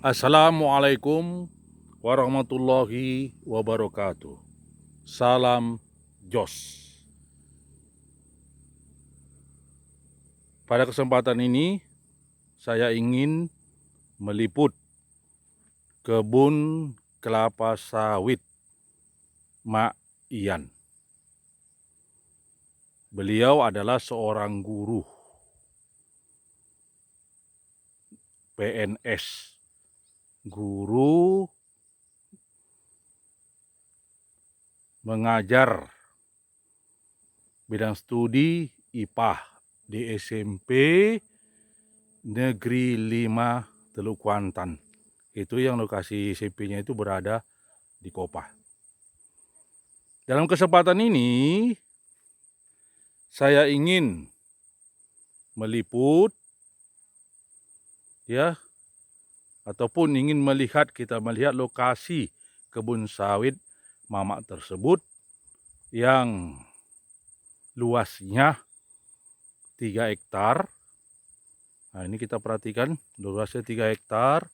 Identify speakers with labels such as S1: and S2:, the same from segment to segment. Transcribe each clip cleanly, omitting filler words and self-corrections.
S1: Assalamualaikum warahmatullahi wabarakatuh. Salam Jos. Pada kesempatan ini saya ingin meliput kebun kelapa sawit Mak Ian. Beliau adalah seorang guru PNS, guru mengajar bidang studi IPA di SMP Negeri 5 Teluk Kuantan. Itu yang lokasi SMP-nya itu berada di Kopah. Dalam kesempatan ini saya ingin meliput ataupun ingin kita melihat lokasi kebun sawit Mamak tersebut yang luasnya 3 hektar. Nah, ini kita perhatikan luasnya 3 hektar.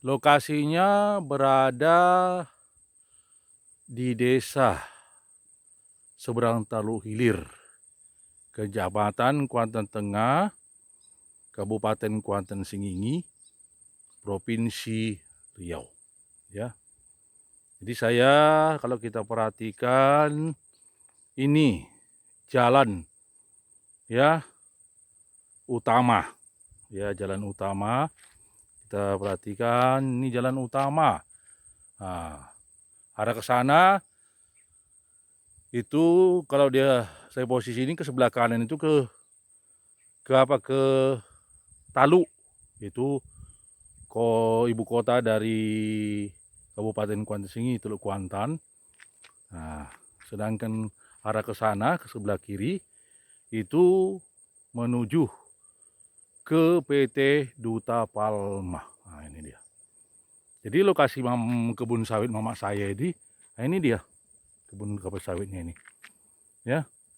S1: Lokasinya berada di desa Seberang Taluk Hilir, Kecamatan Kuantan Tengah, Kabupaten Kuantan Sengingi, Provinsi Riau. Jadi kalau kita perhatikan ini jalan utama. Jalan utama. Kita perhatikan ini jalan utama. Nah, arah ke sana itu kalau saya posisi ini ke sebelah kanan itu ke Taluk, itu ibu kota dari Kabupaten Kuantan Sengingi, Teluk Kuantan. Nah, sedangkan arah ke sana ke sebelah kiri itu menuju ke PT Duta Palma. Nah, ini dia. Jadi lokasi kebun sawit mama saya ini, nah ini dia kebun kelapa sawitnya ini.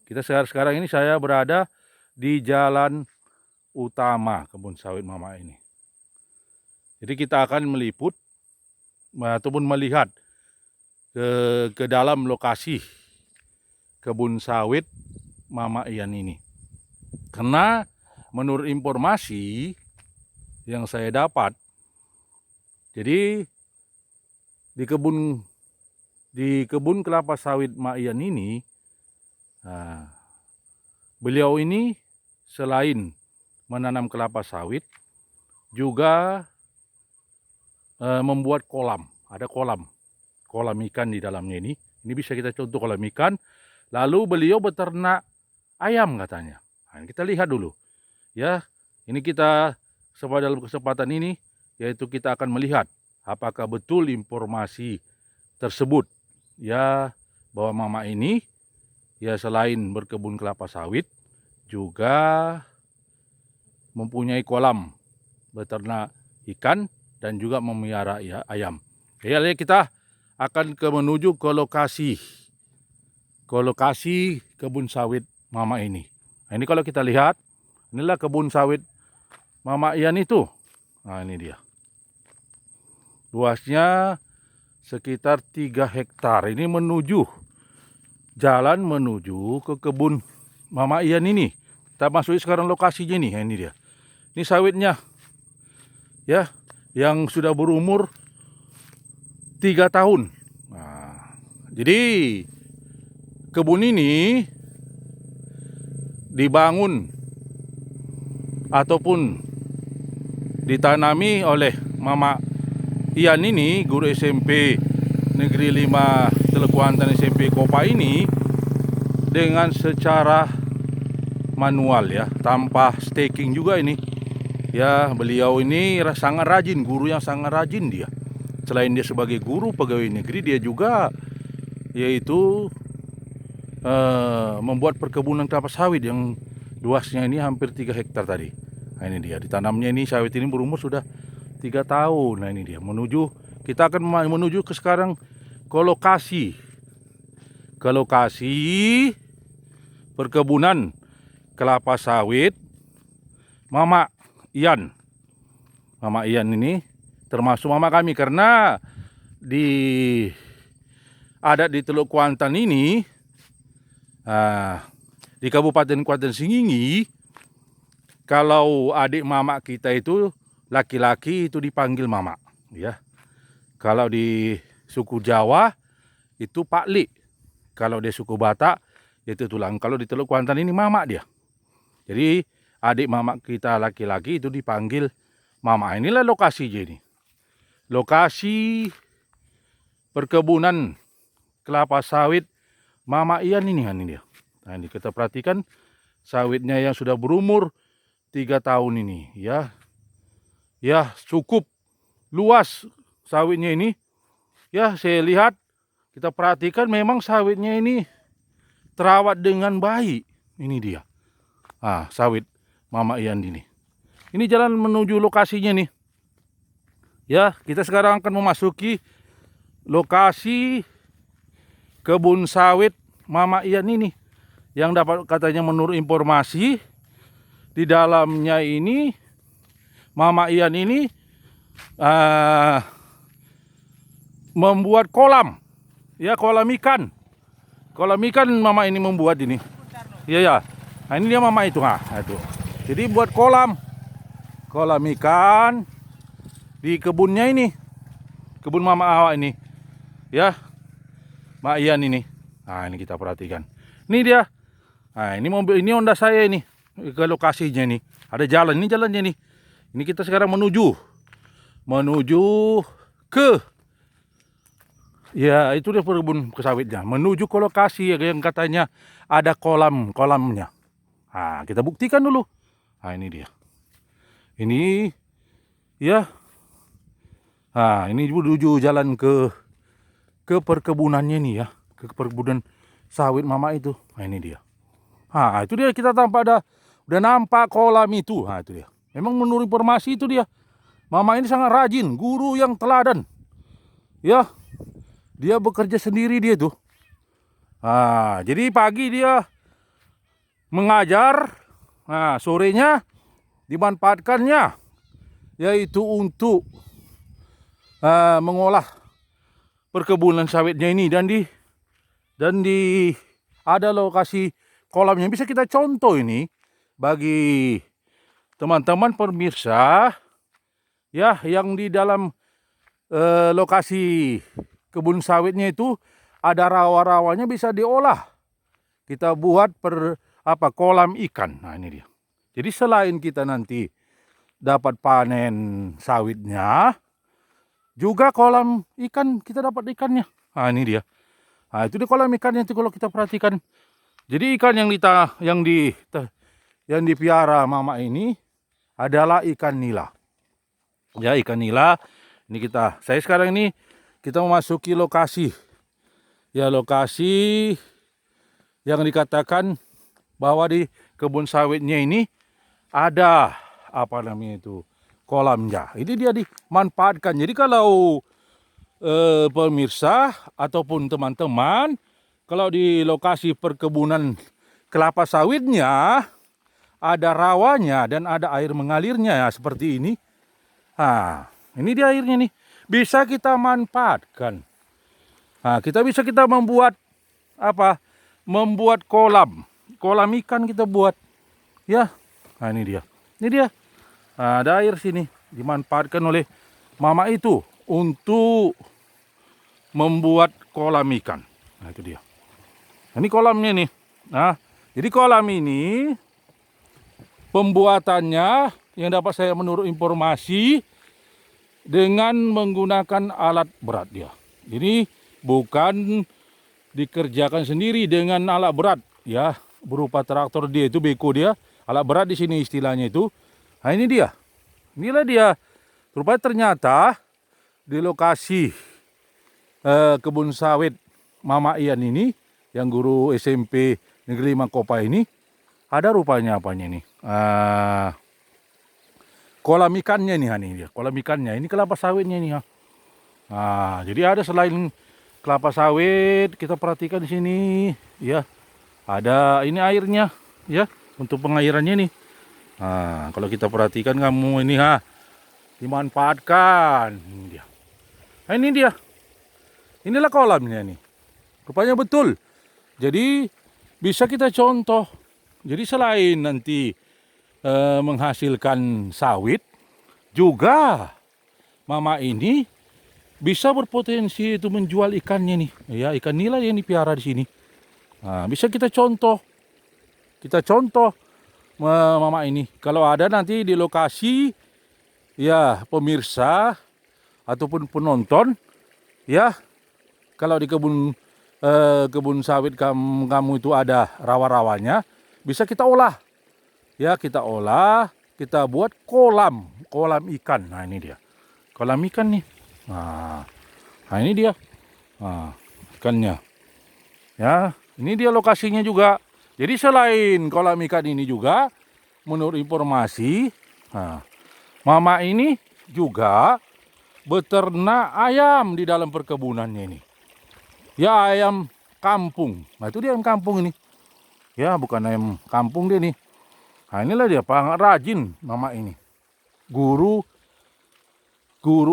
S1: Kita sekarang ini saya berada di jalan utama kebun sawit mama ini. Jadi kita akan meliput ataupun melihat ke dalam lokasi kebun sawit Mama Ian ini. Karena menurut informasi yang saya dapat, jadi di kebun kelapa sawit Mak Ian ini, beliau ini selain menanam kelapa sawit juga membuat kolam. Ada kolam ikan di dalamnya ini. Ini bisa kita contoh kolam ikan. Lalu beliau beternak ayam katanya. Nah, kita lihat dulu. Ini kita dalam kesempatan ini yaitu kita akan melihat apakah betul informasi tersebut bahwa mama ini selain berkebun kelapa sawit juga mempunyai kolam beternak ikan dan juga memelihara ayam. Jadi kita akan menuju ke lokasi kebun sawit mama ini. Nah, ini kalau kita lihat, inilah kebun sawit Mama Ian itu. Nah, ini dia. Luasnya sekitar 3 hektar. Ini jalan menuju ke kebun Mama Ian ini. Kita masuk sekarang lokasinya nih. Nah, ini dia. Ini sawitnya. Yang sudah berumur 3 tahun. Nah, jadi kebun ini dibangun ataupun ditanami oleh Mama Ian ini, guru SMP Negeri 5 Teluk Kuantan SMP Kopah ini, dengan secara manual tanpa staking juga ini. Beliau ini sangat rajin, guru yang sangat rajin dia. Selain dia sebagai guru pegawai negeri, dia juga yaitu membuat perkebunan kelapa sawit yang luasnya ini hampir 3 hektar tadi. Nah, ini dia, ditanamnya ini sawit ini berumur sudah 3 tahun. Nah, ini dia, kita akan menuju ke sekarang ke lokasi perkebunan kelapa sawit Mama Ian. Mama Ian ini termasuk mama kami, karena adat di Teluk Kuantan ini, di Kabupaten Kuantan Sengingi, kalau adik mama kita itu laki-laki itu dipanggil mama, ya. Kalau di suku Jawa itu Paklik, kalau di suku Batak itu tulang. Kalau di Teluk Kuantan ini mama dia. Jadi adik mama kita laki-laki itu dipanggil mama. Inilah lokasinya ini. Lokasi perkebunan kelapa sawit Mama Ian ini dia. Nah, ini kita perhatikan sawitnya yang sudah berumur 3 tahun ini, ya. Ya, cukup luas sawitnya ini. Ya, saya lihat, kita perhatikan memang sawitnya ini terawat dengan baik. Ini dia. Sawit Mama Ian ini. Ini jalan menuju lokasinya nih. Ya, kita sekarang akan memasuki lokasi kebun sawit Mama Ian ini. Yang dapat katanya menurut informasi, di dalamnya ini Mama Ian ini membuat kolam. Ya, kolam ikan. Kolam ikan Mama ini membuat ini. Iya ya. Nah, ini dia Mama itu. Itu. Jadi buat kolam ikan di kebunnya ini, kebun Mama awak ini, ya, Mak Ian ini. Nah, ini kita perhatikan. Ini dia. Nah, ini mobil, ini Honda saya ini ke lokasinya nih. Ada jalan, ini jalannya nih. Ini kita sekarang menuju ke, ya itu dia kebun sawitnya. Menuju ke lokasi yang katanya ada kolamnya. Nah, kita buktikan dulu. Nah, ini dia. Ini, ya. Nah, ini menuju jalan ke perkebunannya nih ya, ke perkebunan sawit Mama itu. Nah, ini dia. Nah, itu dia, kita udah nampak kolam itu. Nah, itu dia. Memang menurut informasi itu dia. Mama ini sangat rajin, guru yang teladan. Ya. Dia bekerja sendiri dia tuh. Nah, jadi pagi dia mengajar. Nah, sorenya dimanfaatkannya yaitu untuk mengolah perkebunan sawitnya ini, dan ada lokasi kolamnya. Bisa kita contoh ini bagi teman-teman pemirsa ya, yang di dalam lokasi kebun sawitnya itu ada rawa-rawanya, bisa diolah. Kita buat kolam ikan. Nah, ini dia. Jadi selain kita nanti dapat panen sawitnya, juga kolam ikan kita dapat ikannya. Nah, ini dia. Nah, itu di kolam ikannya itu kalau kita perhatikan. Jadi ikan yang dipiara Mama ini adalah ikan nila. Ya, ikan nila. Ini saya sekarang ini kita memasuki lokasi. Ya, lokasi yang dikatakan bahwa di kebun sawitnya ini ada kolamnya. Ini dia dimanfaatkan. Jadi kalau pemirsa ataupun teman-teman, kalau di lokasi perkebunan kelapa sawitnya ada rawanya dan ada air mengalirnya ya, seperti ini. Nah, ini dia airnya nih. Bisa kita manfaatkan. Nah, kita membuat membuat kolam ikan kita buat. Ya. Nah, ini dia. Ini dia. Nah, ada air sini dimanfaatkan oleh Mama itu untuk membuat kolam ikan. Nah, itu dia. Ini kolamnya nih. Nah, jadi kolam ini pembuatannya yang dapat saya menurut informasi dengan menggunakan alat berat dia. Jadi bukan dikerjakan sendiri dengan alat berat ya, berupa traktor dia itu, beko dia, alat berat di sini istilahnya itu. Nah, ini dia. Inilah dia. Rupanya ternyata di lokasi kebun sawit Mama Ian ini, yang guru SMP Negeri Mangkopa ini, ada rupanya nih? Kolam ikannya nih, ini dia. Kolam ikannya. Ini kelapa sawitnya nih. Nah, jadi ada selain kelapa sawit, kita perhatikan di sini ya. Ada ini airnya ya, untuk pengairannya nih. Nah, kalau kita perhatikan kamu ini dimanfaatkan. Ini dia. Nah, ini dia. Inilah kolamnya nih. Rupanya betul. Jadi bisa kita contoh. Jadi selain nanti menghasilkan sawit, juga mama ini bisa berpotensi itu menjual ikannya nih. Ya, ikan nila yang dipiara di sini. Nah, bisa kita contoh. Kita contoh mama ini. Kalau ada nanti di lokasi, ya pemirsa ataupun penonton, ya kalau di kebun sawit kamu itu ada rawa-rawanya, bisa kita olah. Ya, kita olah, kita buat kolam ikan. Nah, ini dia. Kolam ikan nih. Nah ini dia. Nah, ikannya. Ya, ini dia lokasinya juga. Jadi selain kolam ikan ini juga, menurut informasi, mama ini juga beternak ayam di dalam perkebunannya ini. Ya, ayam kampung. Nah, itu dia ayam kampung ini. Ya, bukan ayam kampung dia nih. Nah, inilah dia rajin mama ini. Guru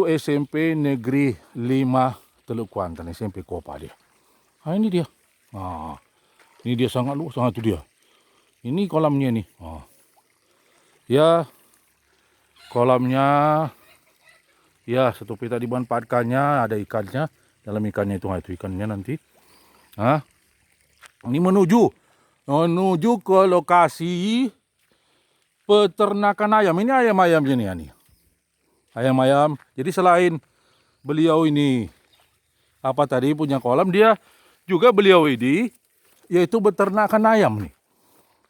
S1: SMP Negeri 5 Teluk Kuantan, SMP Kopa dia. Nah, ini dia. Nah, ini dia sangat itu dia. Ini kolamnya nih. Oh. Ya, kolamnya ya satu peta dimanfaatkannya, ada ikannya. Dalam ikannya itu ikannya nanti. Nah, ini menuju ke lokasi peternakan ayam. Ini ayam-ayamnya nih. Ayam-ayam. Jadi selain beliau ini punya kolam, dia juga beliau ini yaitu beternakan ayam nih.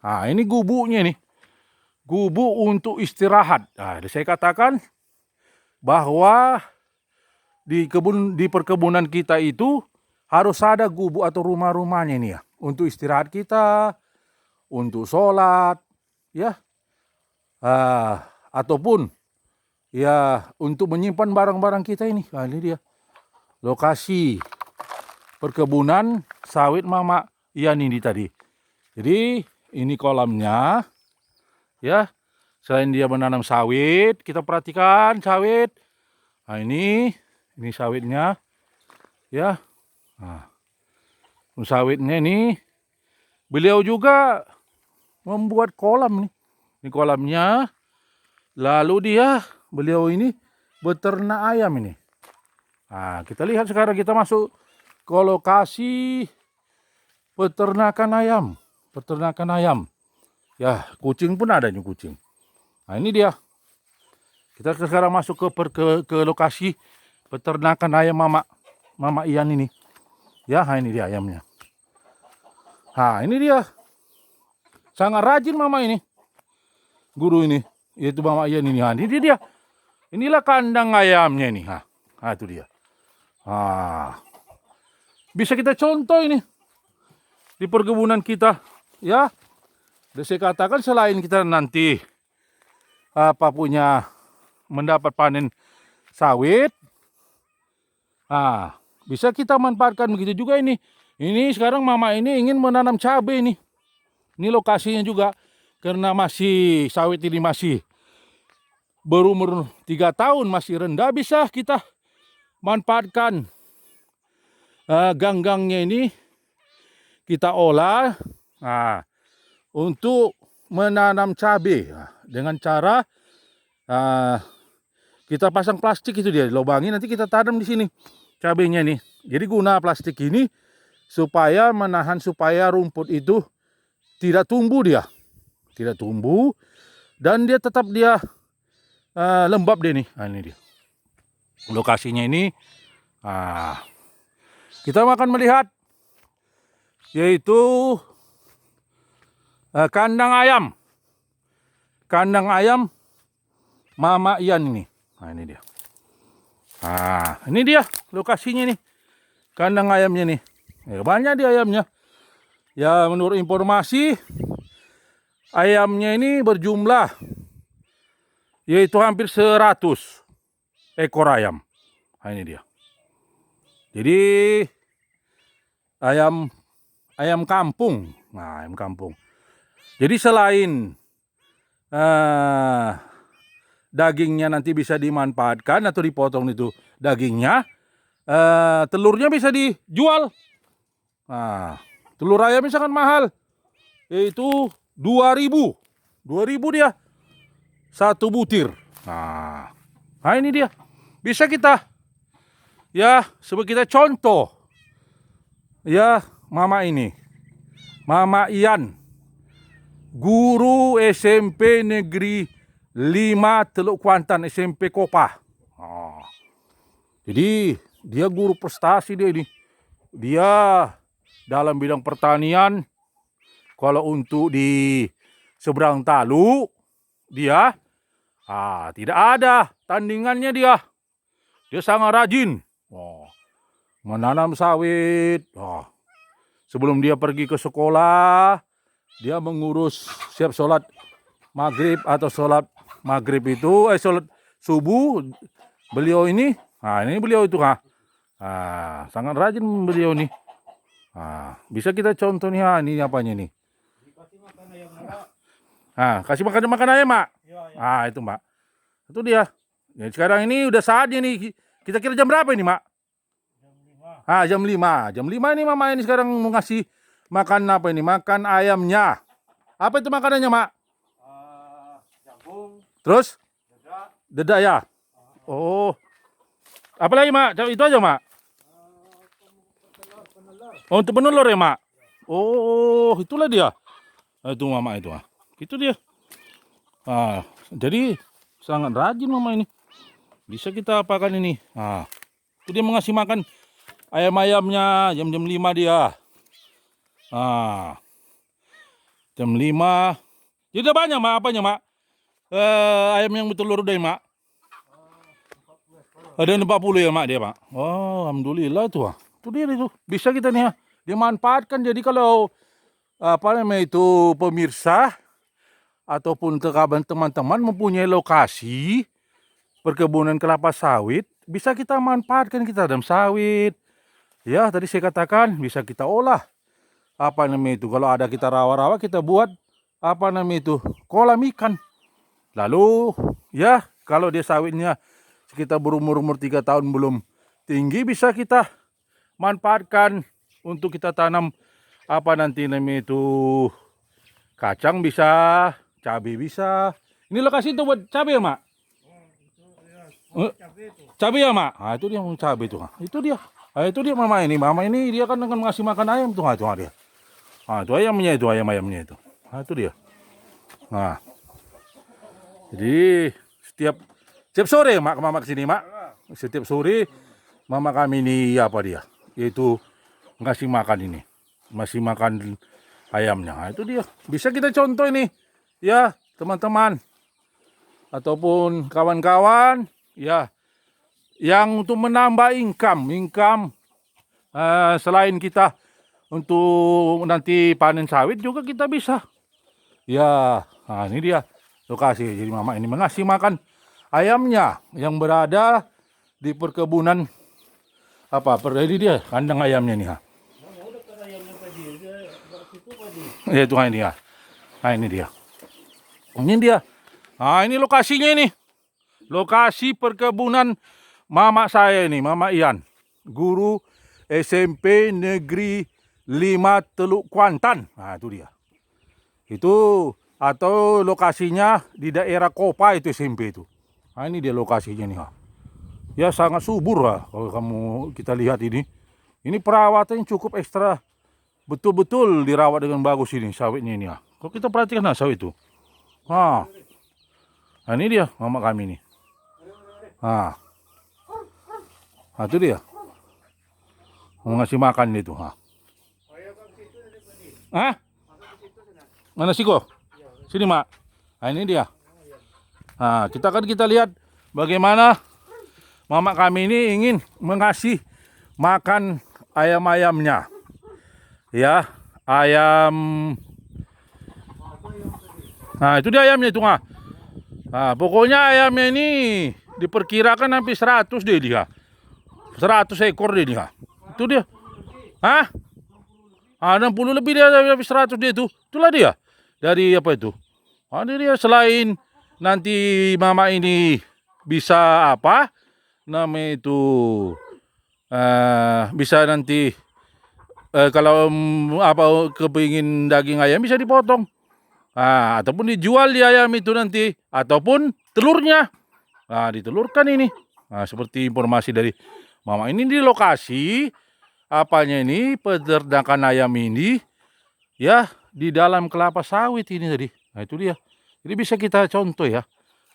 S1: Nah, ini gubuknya nih. Gubuk untuk istirahat. Nah, saya katakan bahwa di perkebunan kita itu harus ada gubuk atau rumah-rumahnya nih ya, untuk istirahat kita, untuk sholat, ya, ataupun ya untuk menyimpan barang-barang kita ini. Nah, ini dia lokasi perkebunan sawit Mama Ian ini tadi. Jadi ini kolamnya, ya. Selain dia menanam sawit, kita perhatikan sawit. Nah, ini sawitnya, ya. Nah, sawitnya ini beliau juga membuat kolam nih. Ini kolamnya. Lalu beliau ini beternak ayam ini. Nah, kita lihat sekarang, kita masuk ke lokasi peternakan ayam. Ya, kucing pun ada nih, kucing. Nah, ini dia. Kita sekarang masuk ke lokasi peternakan ayam Mama Ian ini. Ya, ini dia ayamnya. Nah, ini dia. Sangat rajin mama ini. Guru ini, yaitu Mama Ian ini. Nah, ini dia. Inilah kandang ayamnya ini. Nah, itu dia. Bisa kita contoh ini di perkebunan kita, ya. Dan saya katakan selain kita nanti punya mendapat panen sawit, bisa kita manfaatkan begitu juga ini. Ini sekarang mama ini ingin menanam cabai nih. Ini lokasinya juga karena masih sawit ini masih berumur 3 tahun, masih rendah, bisa kita manfaatkan ganggangnya ini, kita olah untuk menanam cabai dengan cara kita pasang plastik itu dia, lubangin, nanti kita tanam di sini cabainya nih. Jadi guna plastik ini supaya menahan, supaya rumput itu tidak tumbuh dan dia tetap lembab deh nih. Nah, ini dia lokasinya ini. Kita akan melihat yaitu kandang ayam Mama Ian ini. Nah, ini dia. Ini dia lokasinya nih, kandang ayamnya nih. Banyak dia ayamnya. Ya, menurut informasi ayamnya ini berjumlah yaitu hampir 100 ekor ayam. Nah, ini dia. Jadi ayam kampung. Nah, ayam kampung. Jadi selain dagingnya nanti bisa dimanfaatkan atau dipotong itu dagingnya, telurnya bisa dijual. Nah, telur ayam misalkan mahal, yaitu 2.000 dia satu butir. Nah ini dia, bisa kita ya, sebagai kita contoh ya, Mama Ian, guru SMP Negeri 5 Teluk Kuantan, SMP Kopah. Jadi dia guru prestasi dia ini. Dia dalam bidang pertanian. Kalau untuk di seberang Talu, dia tidak ada tandingannya dia. Dia sangat rajin. Menanam sawit. Sebelum dia pergi ke sekolah, dia mengurus siap sholat maghrib atau sholat maghrib itu, sholat subuh. Beliau ini, ini beliau itu sangat rajin beliau nih. Bisa kita contoh nih, ini apanya nih? Kasih makan ayam, Mak. Itu, Mak. Itu dia. Ya, sekarang ini udah saatnya nih. Kita kira jam berapa ini, Mak? Jam 5. Jam 5 ini Mama ini sekarang mau ngasih makan apa ini? Makan ayamnya. Apa itu makanannya, Mak? Jagung. Terus? Dedak ya? Oh. Apa lagi, Mak? Itu aja, Mak? Untuk penelur ya, Mak? Oh, itulah dia. Itu Mama itu. Itu dia. Jadi sangat rajin Mama ini. Bisa kita apakan ini. Itu dia mengasih makan ayam-ayamnya jam 5 dia. Jam 5. Jadi udah banyak, Mak, apanya, Mak? Ayam yang bertelur udah, Mak? Ada 40 ya, Mak, dia, Mak? Oh, alhamdulillah tuh. Itu dia itu. Bisa kita nih dimanfaatkan. Jadi kalau itu pemirsa ataupun teman-teman mempunyai lokasi perkebunan kelapa sawit, bisa kita manfaatkan, kita tanam sawit. Ya, tadi saya katakan bisa kita olah. Kalau ada kita rawa-rawa, kita buat kolam ikan. Lalu ya, kalau dia sawitnya sekitar berumur 3 tahun belum tinggi, bisa kita manfaatkan untuk kita tanam kacang bisa, cabai bisa. Ini lokasi itu buat cabai ya, Mak? Cabai ya, Mak? Itu dia cabai itu. Itu dia. Itu dia Mama ini dia kan akan ngasih makan ayam tuh. Itu dia. Itu ayamnya itu, ayam-ayamnya itu. Itu dia. Jadi setiap sore, Mak, Mama kesini, Mak. Setiap sore Mama kami ini yaitu ngasih makan ini. Masih makan ayamnya. Itu dia. Bisa kita contoh ini. Ya, teman-teman. Ataupun kawan-kawan. Ya. Yang untuk menambah income. Selain kita untuk nanti panen sawit juga kita bisa. Ya, ini dia lokasi. Jadi Mama ini mengasih makan ayamnya yang berada di perkebunan ini dia kandang ayamnya nih. Ya, itu ini ya. Ini dia. Ini dia. Ini lokasinya ini. Lokasi perkebunan Mama saya ini, Mama Ian, guru SMP Negeri 5 Teluk Kuantan. Itu dia. Itu atau lokasinya di daerah Kopa itu SMP itu. Ini dia lokasinya nih. Ya sangat subur kalau kita lihat ini. Ini perawatan cukup ekstra. Betul-betul dirawat dengan bagus ini sawitnya ini. Kalau kita perhatikan sawit itu. Ini dia Mama kami ini. Itu dia. Mau ngasih makan itu. Mana sih kok? Sini, Mak. Ini dia. Kita lihat bagaimana Mama kami ini ingin mengasih makan ayam-ayamnya. Ya, ayam. Itu dia ayamnya itu. Pokoknya ayamnya ini diperkirakan hampir 100 deh dia. 100 ekor deh dia. Itu dia. 60 lebih dia, habis 100 dia itu. Itulah dia. Dari apa itu? Ini dia, selain nanti mama ini bisa apa namanya itu, bisa nanti kalau apa kepingin daging ayam bisa dipotong, ataupun dijual di ayam itu nanti, ataupun telurnya, ditelurkan ini. Seperti informasi dari mama ini di lokasi apanya ini peternakan ayam ini, ya di dalam kelapa sawit ini tadi. Nah itu dia. Jadi bisa kita contoh ya,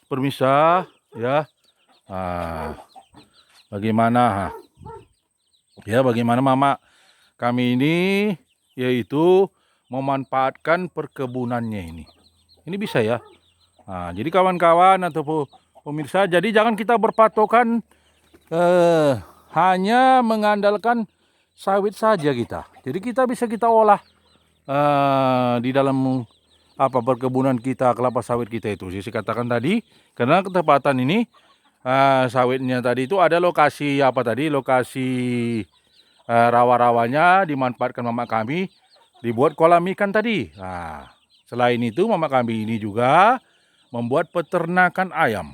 S1: permisa ya, bagaimana ya bagaimana mama kami ini yaitu memanfaatkan perkebunannya ini. Ini bisa ya. Jadi kawan-kawan atau pemirsa, jadi jangan kita berpatokan hanya mengandalkan sawit saja kita. Jadi kita bisa kita olah di dalam perkebunan kita, kelapa sawit kita itu. Saya katakan tadi, karena ketepatan ini sawitnya tadi itu ada lokasi lokasi rawa-rawanya dimanfaatkan mama kami dibuat kolam ikan tadi. Selain itu mama kami ini juga membuat peternakan ayam,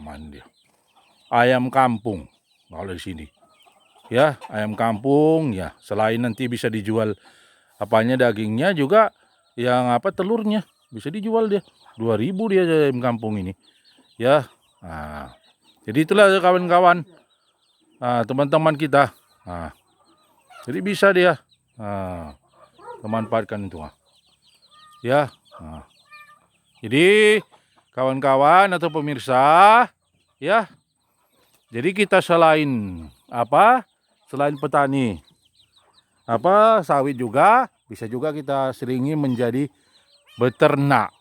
S1: ayam kampung kalau di sini. Ya, ayam kampung ya. Selain nanti bisa dijual dagingnya juga yang telurnya bisa dijual dia. 2.000 dia ayam kampung ini. Ya. Jadi itulah kawan-kawan, teman-teman kita. Jadi bisa dia memanfaatkan itu. Ya. Jadi kawan-kawan atau pemirsa, ya. Jadi kita selain selain petani sawit juga bisa juga kita seringi menjadi beternak.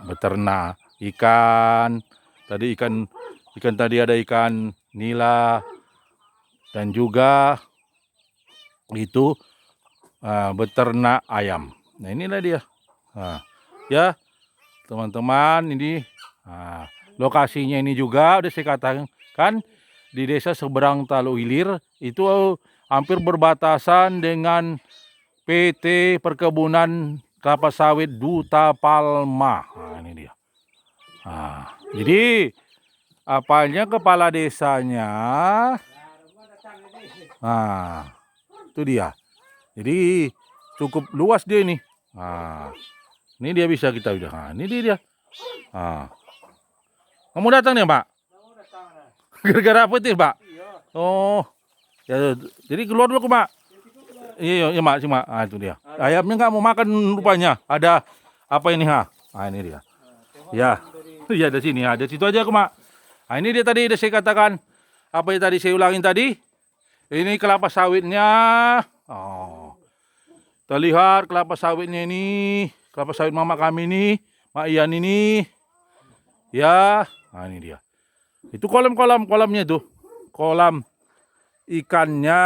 S1: Beternak ikan. Ikan tadi ada ikan nila dan juga itu beternak ayam. Nah inilah dia. Ya teman-teman, ini lokasinya ini juga udah saya katakan di desa seberang Talu Hilir, itu hampir berbatasan dengan PT Perkebunan Kelapa Sawit Duta Palma. Ini dia. Jadi kepala desanya, itu dia. Jadi cukup luas dia ini. Ini dia bisa kita udah. Ini dia. Kamu datang nih, Pak? Gara-gara apa sih, Pak? Oh. Ya, jadi keluar dulu, Pak. Iya, Mak, Mak. Itu dia. Ayamnya nggak mau makan rupanya. Ada apa ini, ini dia. Ya. Ya, di sini. Ada situ aja, Mak. Ini dia tadi udah saya katakan. Apa yang tadi saya ulangin tadi? Ini kelapa sawitnya. Terlihat kelapa sawitnya ini. Kelapa sawit mama kami ini. Mak Ian ini. Ya. Ini dia. Itu kolamnya tuh. Kolam ikannya.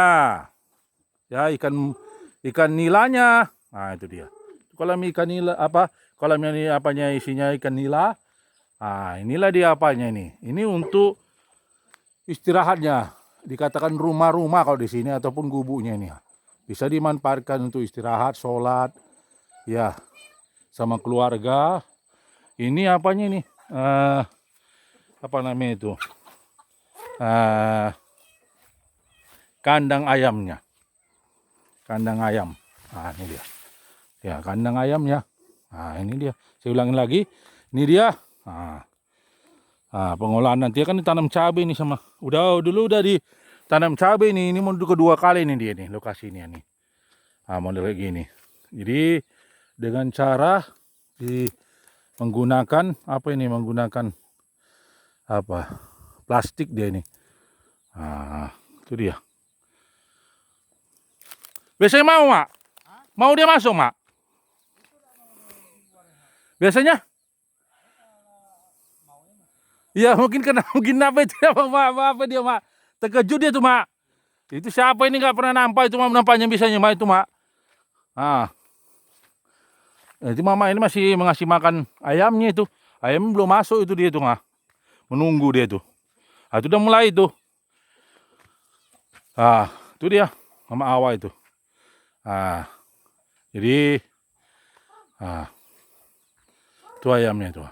S1: Ya, ikan nilanya. Itu dia. Kolam ikan nila kolamnya ini isinya ikan nila. Inilah dia ini. Ini untuk istirahatnya. Dikatakan rumah-rumah kalau di sini ataupun gubuknya ini. Bisa dimanfaatkan untuk istirahat, sholat, ya, sama keluarga. Ini ini? Apa namanya itu? Kandang ayamnya. Kandang ayam. Ini dia. Ya, kandang ayamnya. Ini dia. Saya ulangin lagi. Ini dia. Pengolahan nanti kan ditanam cabai ini sama. Dulu udah ditanam cabai ini. Ini mau kedua kali ini dia nih lokasi ini nih. Model kayak gini. Jadi dengan cara menggunakan menggunakan plastik dia ini. Itu dia. Biasanya mau, Mak? Mau dia masuk, Mak? Biasanya? Iya, mungkin apa itu ya, apa dia, Mak? Terkejut dia tuh, Mak. Itu siapa ini nggak pernah nampak itu, nampaknya bisanya, Mak, itu, Mak. Jadi mama ini masih mengasih makan ayamnya itu. Ayam belum masuk itu dia tuh, menunggu dia tuh. Itu udah mulai itu. Itu dia mama awal itu. Jadi itu ayamnya itu.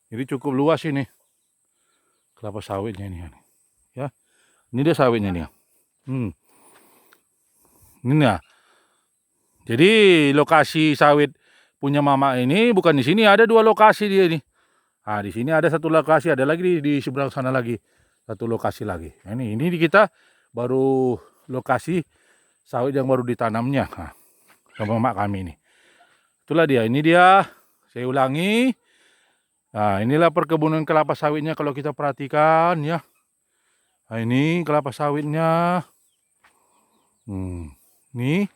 S1: Jadi cukup luas ini kelapa sawitnya ini ya. Ini dia sawitnya nih. Ini ya. Jadi lokasi sawit punya mama ini bukan di sini, ada 2 lokasi dia ini. Nah, di sini ada 1 lokasi, ada lagi di seberang sana lagi 1 lokasi lagi. Nah, ini kita baru lokasi sawit yang baru ditanamnya. Nah, sama mak kami ini. Itulah dia, ini dia. Saya ulangi. Nah, inilah perkebunan kelapa sawitnya kalau kita perhatikan ya. Nah, ini kelapa sawitnya. Nih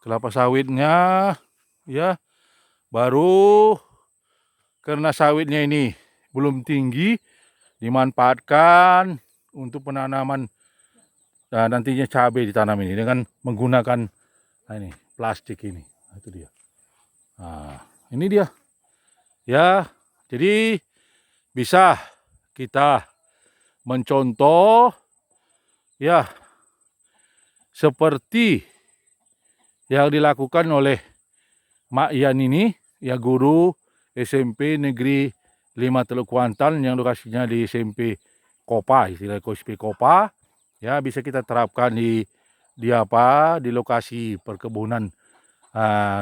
S1: kelapa sawitnya ya. Baru karena sawitnya ini belum tinggi, dimanfaatkan untuk penanaman nantinya cabai ditanam ini dengan menggunakan ini plastik ini. Nah, itu dia. Nah, ini dia ya. Jadi bisa kita mencontoh ya seperti yang dilakukan oleh Mak Ian ini ya, guru SMP Negeri 5 Teluk Kuantan yang lokasinya di SMP Kopa, istilah SMP Kopa ya, bisa kita terapkan di lokasi perkebunan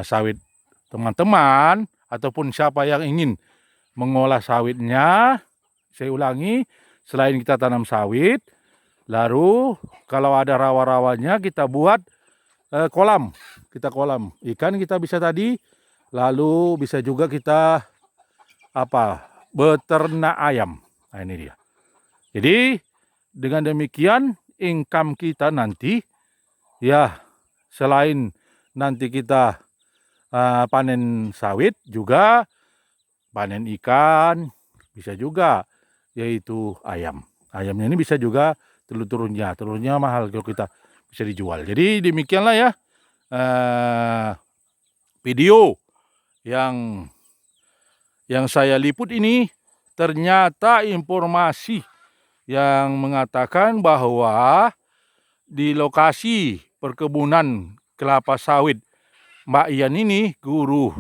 S1: sawit teman-teman ataupun siapa yang ingin mengolah sawitnya. Saya ulangi, selain kita tanam sawit, lalu kalau ada rawa-rawanya kita buat kolam. Kita kolam ikan kita bisa tadi, lalu bisa juga kita beternak ayam. Nah, ini dia. Jadi dengan demikian income kita nanti ya, selain nanti kita panen sawit, juga panen ikan, bisa juga yaitu ayam. Ayamnya ini bisa juga telurnya mahal kalau kita bisa dijual. Jadi demikianlah ya video yang saya liput ini. Ternyata informasi yang mengatakan bahwa di lokasi perkebunan kelapa sawit Mbak Ian ini, guru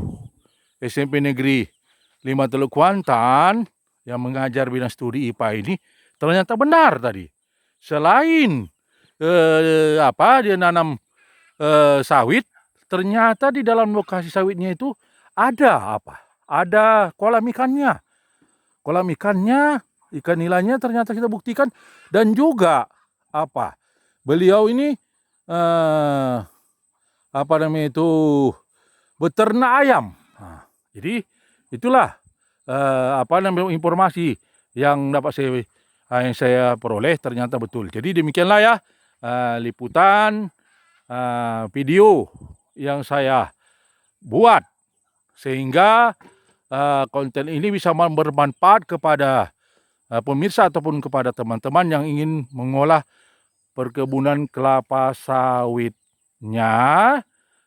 S1: SMP Negeri 5 Teluk Kuantan yang mengajar bidang studi IPA ini, ternyata benar tadi. Selain dia nanam sawit, ternyata di dalam lokasi sawitnya itu ada ada kolam ikannya. Kolam ikannya, ikan nilainya ternyata kita buktikan. Dan juga beliau ini beternak ayam. Nah, jadi itulah informasi yang dapat saya peroleh, ternyata betul. Jadi demikianlah ya liputan video yang saya buat, sehingga konten ini bisa bermanfaat kepada pemirsa ataupun kepada teman-teman yang ingin mengolah perkebunan kelapa sawitnya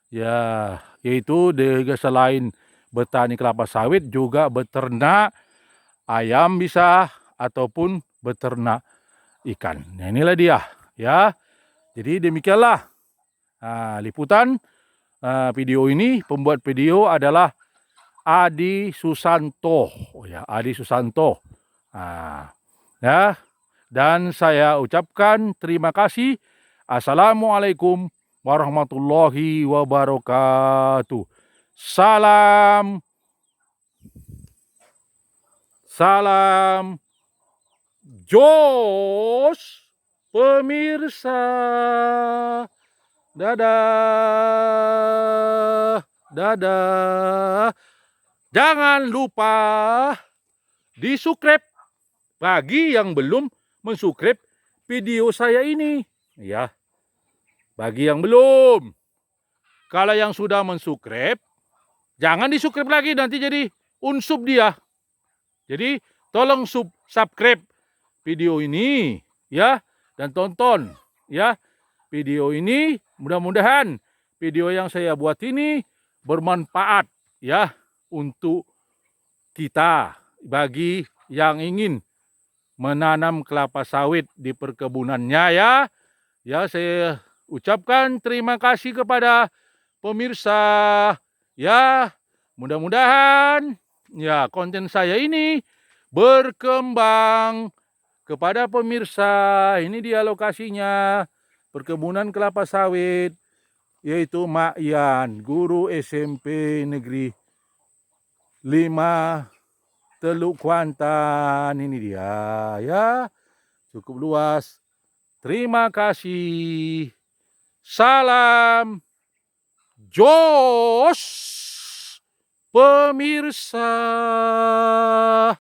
S1: ya, yaitu selain bertani kelapa sawit juga beternak ayam bisa, ataupun beternak ikan. Nah, inilah dia ya. Jadi demikianlah liputan video ini. Pembuat video adalah Adi Susanto ya, Adi Susanto. Ya, dan saya ucapkan terima kasih. Assalamualaikum warahmatullahi wabarakatuh. Salam jos pemirsa. Dadah. Jangan lupa di-subscribe bagi yang belum men-subscribe video saya ini ya. Bagi yang belum. Kalau yang sudah men-subscribe, jangan di-subscribe lagi, nanti jadi unsub dia. Jadi tolong subscribe video ini ya, dan tonton ya video ini. Mudah-mudahan video yang saya buat ini bermanfaat ya untuk kita, bagi yang ingin menanam kelapa sawit di perkebunannya ya. Ya, saya ucapkan terima kasih kepada pemirsa ya. Mudah-mudahan ya konten saya ini berkembang kepada pemirsa. Ini dia lokasinya, perkebunan kelapa sawit, yaitu Mak Yan, guru SMP Negeri 5 Teluk Kuantan. Ini dia ya, cukup luas. Terima kasih. Salam Jos pemirsa.